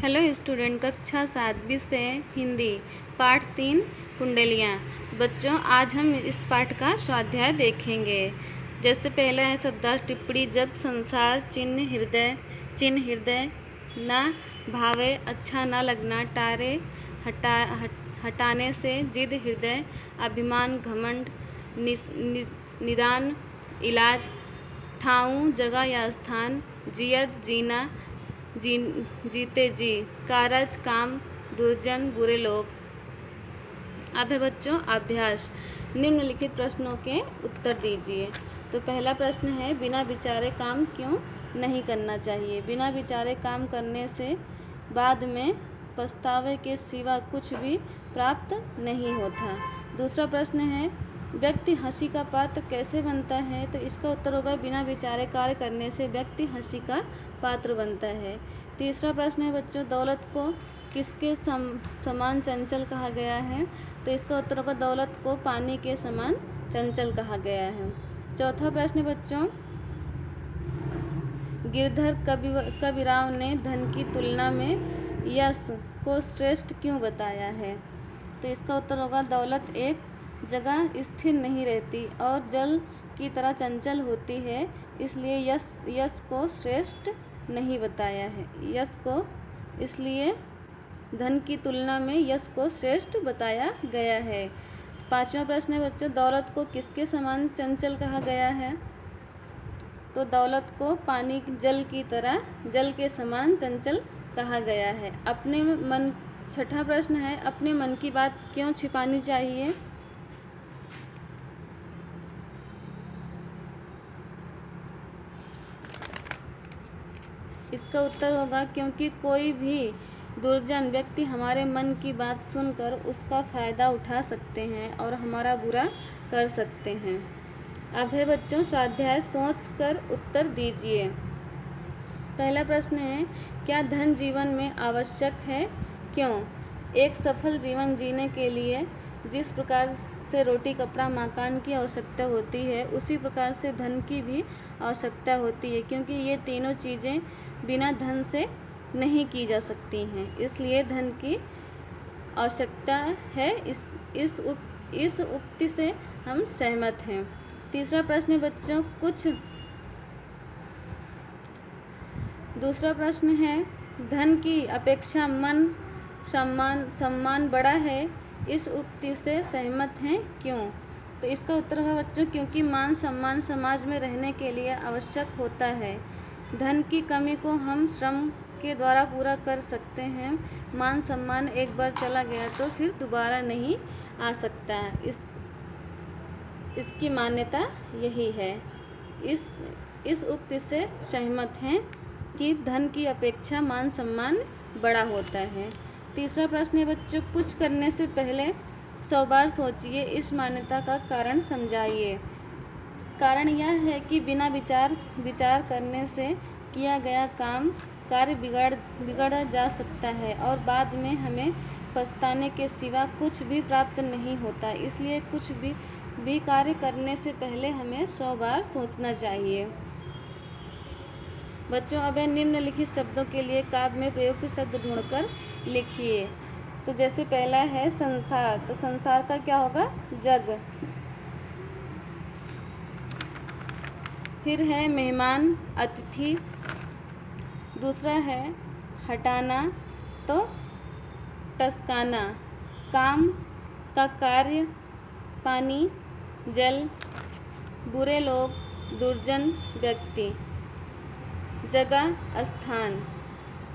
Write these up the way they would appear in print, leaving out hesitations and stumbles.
Hello student, कक्षा 7 विषय हिंदी, पाठ 3 कुंडलियाँ। बच्चों, आज हम इस पाठ का स्वाध्याय देखेंगे। जैसे पहला है शब्दार्थ टिप्पणी। जग संसार चिन्ह हृदय ना भावे अच्छा ना लगना, टारे हटाने से जिद हृदय, अभिमान घमंड, निदान इलाज, ठाऊं जगह या स्थान, जियत जीना जीते जी, कारज काम, दुर्जन बुरे लोग। अब है बच्चों अभ्यास। निम्नलिखित प्रश्नों के उत्तर दीजिए। तो पहला प्रश्न है, बिना विचारे काम क्यों नहीं करना चाहिए? बिना विचारे काम करने से बाद में पछतावे के सिवा कुछ भी प्राप्त नहीं होता। दूसरा प्रश्न है, व्यक्ति हंसी का पात्र कैसे बनता है? तो इसका उत्तर होगा, बिना विचारे कार्य करने से व्यक्ति हंसी का पात्र बनता है। तीसरा प्रश्न है बच्चों, दौलत को किसके समान चंचल कहा गया है? तो इसका उत्तर होगा, दौलत को पानी के समान चंचल कहा गया है। चौथा प्रश्न बच्चों, गिरधर कविराव ने धन की तुलना में यश को श्रेष्ठ क्यों बताया है? तो इसका उत्तर होगा, दौलत एक जगह स्थिर नहीं रहती और जल की तरह चंचल होती है, इसलिए यश को श्रेष्ठ नहीं बताया है। इसलिए धन की तुलना में यश को श्रेष्ठ बताया गया है। पांचवा प्रश्न है बच्चों, दौलत को किसके समान चंचल कहा गया है? तो दौलत को पानी जल की तरह जल के समान चंचल कहा गया है। अपने मन छठा प्रश्न है, अपने मन की बात क्यों छिपानी चाहिए? इसका उत्तर होगा, क्योंकि कोई भी दुर्जन व्यक्ति हमारे मन की बात सुनकर उसका फ़ायदा उठा सकते हैं और हमारा बुरा कर सकते हैं। अब है बच्चों स्वाध्याय, सोच कर उत्तर दीजिए। पहला प्रश्न है, क्या धन जीवन में आवश्यक है? क्यों? एक सफल जीवन जीने के लिए जिस प्रकार से रोटी कपड़ा मकान की आवश्यकता होती है, उसी प्रकार से धन की भी आवश्यकता होती है, क्योंकि ये तीनों चीज़ें बिना धन से नहीं की जा सकती हैं। इसलिए धन की आवश्यकता है। इस उक्ति से हम सहमत हैं। तीसरा प्रश्न बच्चों, दूसरा प्रश्न है, धन की अपेक्षा मन सम्मान बड़ा है, इस उक्ति से सहमत हैं? क्यों? तो इसका उत्तर होगा बच्चों, क्योंकि मान सम्मान समाज में रहने के लिए आवश्यक होता है। धन की कमी को हम श्रम के द्वारा पूरा कर सकते हैं। मान सम्मान एक बार चला गया तो फिर दोबारा नहीं आ सकता। इसकी मान्यता यही है। इस उक्ति से सहमत हैं कि धन की अपेक्षा मान सम्मान बड़ा होता है। तीसरा प्रश्न है बच्चों, कुछ करने से पहले 100 बार सोचिए, इस मान्यता का कारण समझाइए। कारण यह है कि बिना विचार करने से किया गया कार्य बिगड़ जा सकता है और बाद में हमें पछताने के सिवा कुछ भी प्राप्त नहीं होता। इसलिए कुछ भी कार्य करने से पहले हमें 100 बार सोचना चाहिए। बच्चों, अब निम्नलिखित शब्दों के लिए काव्य में प्रयुक्त शब्द ढूंढकर लिखिए। तो जैसे पहला है संसार, तो संसार का क्या होगा? जग। फिर है मेहमान, अतिथि। दूसरा है हटाना, तो टसकाना। काम का कार्य, पानी जल। बुरे लोग, दुर्जन व्यक्ति। जगह स्थान,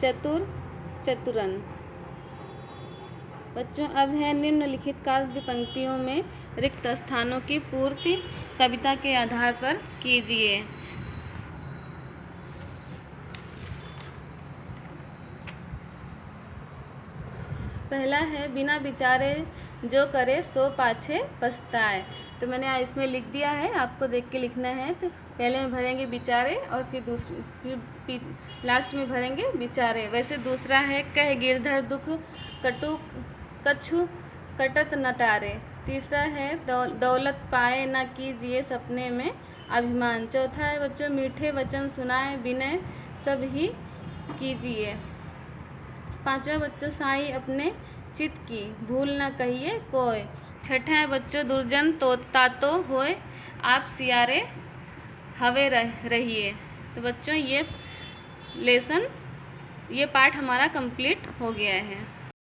चतुरन। बच्चों, अब है निम्नलिखित काव्य पंक्तियों में रिक्त स्थानों की पूर्ति कविता के आधार पर कीजिए। पहला है, बिना विचारे जो करे सो पाछे पछताए। तो मैंने इसमें लिख दिया है, आपको देख के लिखना है। तो पहले में भरेंगे विचारे और फिर लास्ट में भरेंगे विचारे। वैसे दूसरा है, कह गिरधर दुख कछु कटत न टारे। तीसरा है, दौलत पाए न कीजिए सपने में अभिमान। चौथा है बच्चों, मीठे वचन सुनाए विनय सब ही कीजिए। 5वां बच्चों साई अपने चित की, भूल न कहिए कोय। 6ठा है बच्चों दुर्जन तो तातो होय, आप सियारे हवे रहिए। तो बच्चों ये पाठ हमारा कंप्लीट हो गया है।